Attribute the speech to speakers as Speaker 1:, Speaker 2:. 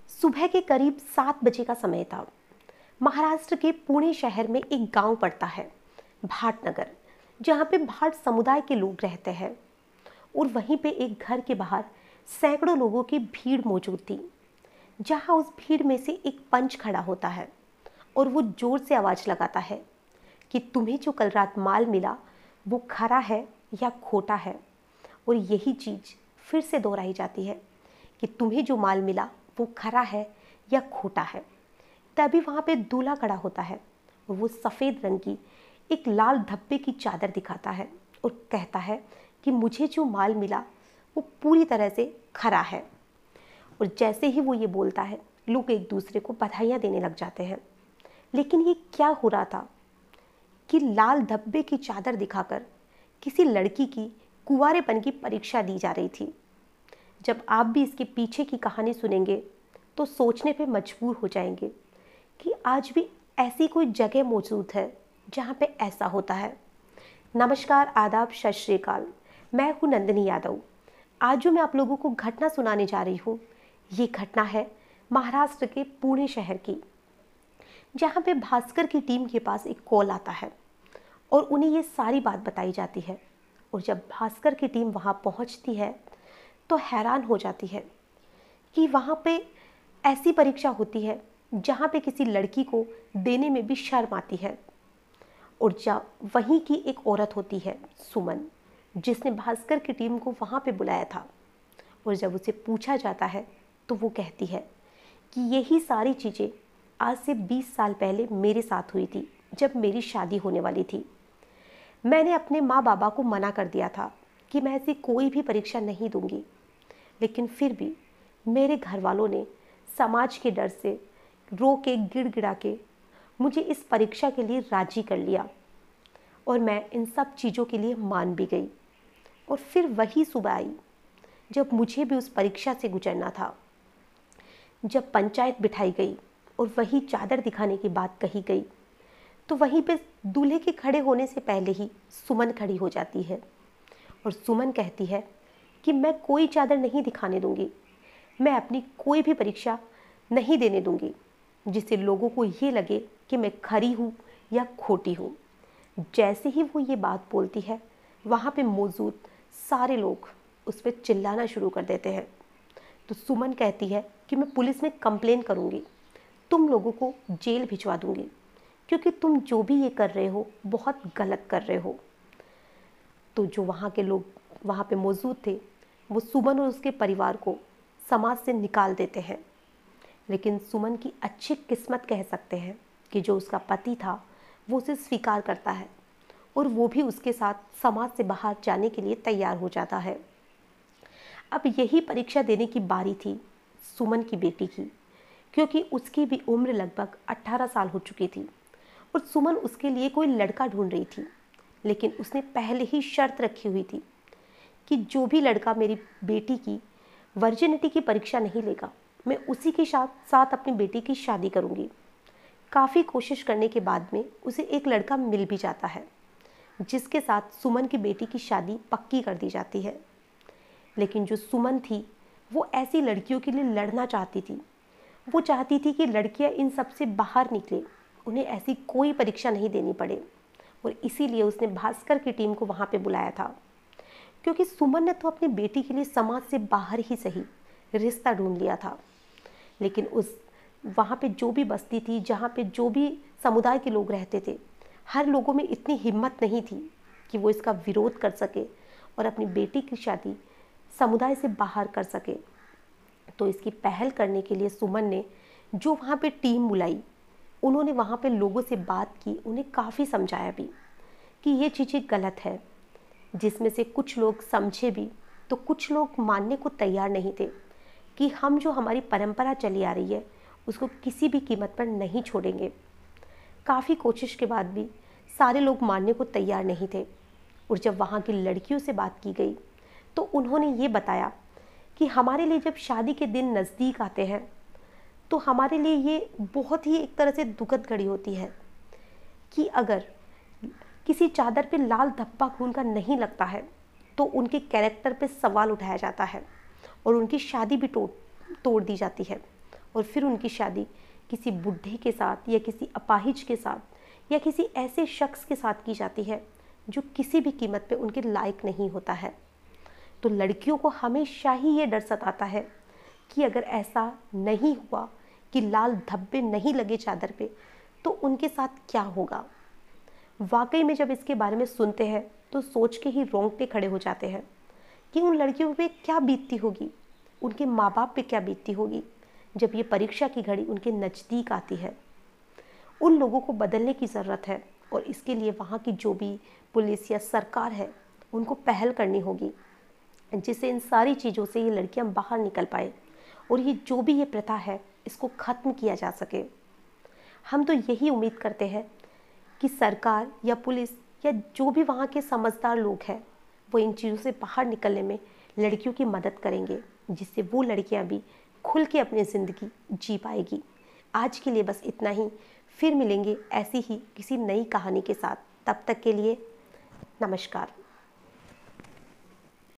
Speaker 1: सुबह के करीब 7 बजे का समय था। महाराष्ट्र के पुणे शहर में एक गांव पड़ता है, भाटनगर, जहां पे भाट समुदाय के लोग रहते हैं। और वहीं पे एक घर के बाहर सैकड़ों लोगों की भीड़ मौजूद थी, जहां उस भीड़ में से एक पंच खड़ा होता है और वो जोर से आवाज़ लगाता है कि तुम्हें जो कल रात माल मिला वो खरा है या खोटा है। और यही चीज़ फिर से दोहराई जाती है कि तुम्हें जो माल मिला वो खरा है या खोटा है। तभी वहाँ पे दूल्हा खड़ा होता है और वो सफ़ेद रंग की एक लाल धब्बे की चादर दिखाता है और कहता है कि मुझे जो माल मिला वो पूरी तरह से खरा है। और जैसे ही वो ये बोलता है, लोग एक दूसरे को बधाइयाँ देने लग जाते हैं। लेकिन ये क्या हो रहा था कि लाल धब्बे की चादर दिखाकर किसी लड़की की कुंवारेपन की परीक्षा दी जा रही थी। जब आप भी इसके पीछे की कहानी सुनेंगे तो सोचने पे मजबूर हो जाएंगे कि आज भी ऐसी कोई जगह मौजूद है जहाँ पे ऐसा होता है। नमस्कार, आदाब, सत श्री अकाल। मैं हूँ नंदिनी यादव। आज जो मैं आप लोगों को घटना सुनाने जा रही हूँ, ये घटना है महाराष्ट्र के पुणे शहर की, जहाँ पे भास्कर की टीम के पास एक कॉल आता है और उन्हें ये सारी बात बताई जाती है। और जब भास्कर की टीम वहाँ पहुँचती है तो हैरान हो जाती है कि वहाँ पे ऐसी परीक्षा होती है जहाँ पे किसी लड़की को देने में भी शर्म आती है। और जब वहीं की एक औरत होती है, सुमन, जिसने भास्कर की टीम को वहाँ पे बुलाया था। और जब उसे पूछा जाता है तो वो कहती है कि यही सारी चीज़ें आज से 20 साल पहले मेरे साथ हुई थी, जब मेरी शादी होने वाली थी। मैंने अपने माँ बाबा को मना कर दिया था कि मैं ऐसी कोई भी परीक्षा नहीं दूंगी, लेकिन फिर भी मेरे घर वालों ने समाज के डर से रो के गिड़गिड़ा के मुझे इस परीक्षा के लिए राजी कर लिया और मैं इन सब चीज़ों के लिए मान भी गई। और फिर वही सुबह आई जब मुझे भी उस परीक्षा से गुजरना था। जब पंचायत बिठाई गई और वही चादर दिखाने की बात कही गई तो वहीं पे दूल्हे के खड़े होने से पहले ही सुमन खड़ी हो जाती है और सुमन कहती है कि मैं कोई चादर नहीं दिखाने दूंगी, मैं अपनी कोई भी परीक्षा नहीं देने दूंगी जिससे लोगों को ये लगे कि मैं खरी हूँ या खोटी हूँ। जैसे ही वो ये बात बोलती है, वहाँ पे मौजूद सारे लोग उस पर चिल्लाना शुरू कर देते हैं। तो सुमन कहती है कि मैं पुलिस में कंप्लेन करूँगी, तुम लोगों को जेल भिजवा दूँगी, क्योंकि तुम जो भी ये कर रहे हो बहुत गलत कर रहे हो। तो जो वहाँ के लोग वहाँ पे मौजूद थे, वो सुमन और उसके परिवार को समाज से निकाल देते हैं। लेकिन सुमन की अच्छी किस्मत कह सकते हैं कि जो उसका पति था वो उसे स्वीकार करता है और वो भी उसके साथ समाज से बाहर जाने के लिए तैयार हो जाता है। अब यही परीक्षा देने की बारी थी सुमन की बेटी की, क्योंकि उसकी भी उम्र लगभग 18 साल हो चुकी थी और सुमन उसके लिए कोई लड़का ढूंढ रही थी। लेकिन उसने पहले ही शर्त रखी हुई थी कि जो भी लड़का मेरी बेटी की वर्जिनिटी की परीक्षा नहीं लेगा, मैं उसी के साथ अपनी बेटी की शादी करूंगी। काफ़ी कोशिश करने के बाद में उसे एक लड़का मिल भी जाता है, जिसके साथ सुमन की बेटी की शादी पक्की कर दी जाती है। लेकिन जो सुमन थी वो ऐसी लड़कियों के लिए लड़ना चाहती थी। वो चाहती थी कि लड़कियां इन सब से बाहर निकले, उन्हें ऐसी कोई परीक्षा नहीं देनी पड़े। और इसीलिए उसने भास्कर की टीम को वहाँ पे बुलाया था, क्योंकि सुमन ने तो अपनी बेटी के लिए समाज से बाहर ही सही रिश्ता ढूंढ लिया था। लेकिन उस वहाँ पे जो भी बस्ती थी, जहाँ पे जो भी समुदाय के लोग रहते थे, हर लोगों में इतनी हिम्मत नहीं थी कि वो इसका विरोध कर सके और अपनी बेटी की शादी समुदाय से बाहर कर सके। तो इसकी पहल करने के लिए सुमन ने जो वहाँ पे टीम बुलाई, उन्होंने वहाँ पे लोगों से बात की, उन्हें काफ़ी समझाया भी कि ये चीज़ें गलत है। जिसमें से कुछ लोग समझे भी तो कुछ लोग मानने को तैयार नहीं थे कि हम जो हमारी परंपरा चली आ रही है उसको किसी भी कीमत पर नहीं छोड़ेंगे। काफ़ी कोशिश के बाद भी सारे लोग मानने को तैयार नहीं थे। और जब वहाँ की लड़कियों से बात की गई तो उन्होंने ये बताया कि हमारे लिए जब शादी के दिन नज़दीक आते हैं तो हमारे लिए ये बहुत ही एक तरह से दुखद घड़ी होती है कि अगर किसी चादर पे लाल धब्बा खून का नहीं लगता है तो उनके कैरेक्टर पे सवाल उठाया जाता है और उनकी शादी भी तोड़ दी जाती है। और फिर उनकी शादी किसी बुढ़े के साथ या किसी अपाहिज के साथ या किसी ऐसे शख्स के साथ की जाती है जो किसी भी कीमत पे उनके लायक नहीं होता है। तो लड़कियों को हमेशा ही ये डर सताता है कि अगर ऐसा नहीं हुआ कि लाल धब्बे नहीं लगे चादर पे तो उनके साथ क्या होगा। वाकई में जब इसके बारे में सुनते हैं तो सोच के ही रोंगटे खड़े हो जाते हैं कि उन लड़कियों पे क्या बीतती होगी, उनके माँ बाप पे क्या बीतती होगी जब ये परीक्षा की घड़ी उनके नज़दीक आती है। उन लोगों को बदलने की ज़रूरत है और इसके लिए वहाँ की जो भी पुलिस या सरकार है उनको पहल करनी होगी, जिससे इन सारी चीज़ों से ये लड़कियाँ बाहर निकल पाए और ये जो भी ये प्रथा है इसको ख़त्म किया जा सके। हम तो यही उम्मीद करते हैं कि सरकार या पुलिस या जो भी वहाँ के समझदार लोग हैं वो इन चीज़ों से बाहर निकलने में लड़कियों की मदद करेंगे, जिससे वो लड़कियाँ भी खुल के अपनी ज़िंदगी जी पाएगी। आज के लिए बस इतना ही, फिर मिलेंगे ऐसी ही किसी नई कहानी के साथ। तब तक के लिए नमस्कार।